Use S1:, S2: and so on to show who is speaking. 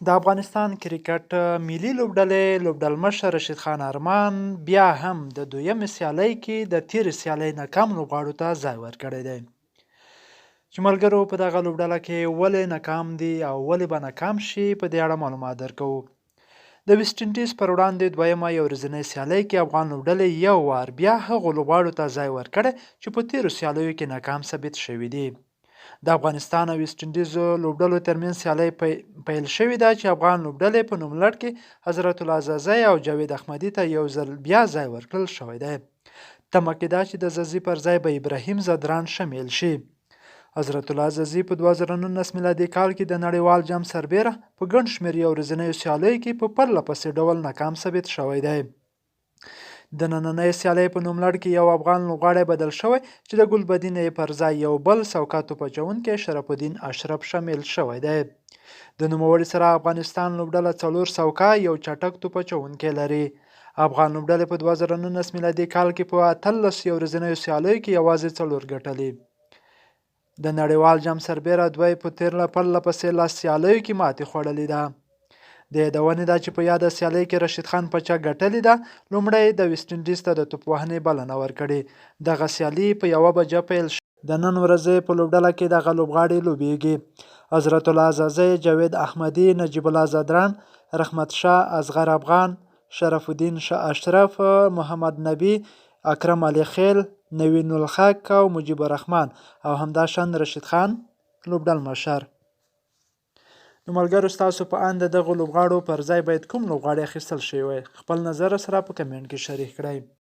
S1: د افغانستان کرکټ ملي لوبډلمشر رشید خان ارمان بیا هم د دویمې سیالۍ کې د تېرې سیالۍ ناکام لوبغاړو ته ځای ورکړی دی چې ملګرو په دغه لوبډله کې ولې ناکام دي او ولې به ناکام شي په دې اړه معلومات درکوو. د ویسټ انډیز پر وړاندې دویمه یو ورځنۍ سیالۍ کې افغان لوبډلې یو وار بیا هغو لوبغاړو ته ځای ورکړی چې په تېرو سیالیو کې ناکام ثابت شوي دي. د افغانستان او ویسټ انډیز لوبډلو ترمنځ سیالۍ پیل شوې ده چې افغان لوبډلې په نوملړ کې حضرت الله زازی او جاوید احمدي ته یو ځل بیا ځای ورکړل شوی دی. تمه کېده چې د زازی پر ځای به ابراهیم ځدران شامل شي. حضرت الله زازی په 2019 میلادي کال کې د نړیوال جام سربیره په ګڼ شمېر یو ورځنیو سیالیو کې په پرله پسې ډول ناکام ثابت شوی دی. د نننۍ سیالۍ په نوملړ کې یو افغان لوبغاړی بدل شوی چې د ګلبدین پر ځای یو بل سوکه توپ اچوونکی شرف الدین اشرف شامل شوی دی. د نوموړي سره افغانستان لوبډله 4 سوکه یو چټک توپ اچوونکی لري. افغان لوبډلې په 2019 میلادي کال کې په 18 یو ورځنیو سیالیو کې یوازې 4 ګټلې. د نړیوال جام سربیره دوی په پرله پسې 10 سیالیو کې ماتې خوړلې ده. د یادونې ده چې په یاده سیالۍ کې رشید خان پچه ګټلې ده. لومړی د ویسټ انډیز ته د توپ وهنې بلنه ورکړې. دغه سیالي په 1 بجه پیل شوه. د نن ورځې په لوبډله کې دغه لوبغاړي لوبیږي: حضرت الله زازی، جاوید احمدي، نجیب الله ځدران، رحمت شاه، اصغر افغان، شرف الدین شاه اشرف، محمد نبی، اکرم علي خیل، نوین الحق او مجیب الرحمن او همداشان رشید خان لوبډلمشر. نو ملګرو، ستاسو په اند د دغو لوبغاړو پر ځای باید کوم لوبغاړی اخیستل شوی وای؟ خپل نظر سره په کمنټ کې شریک کړئ.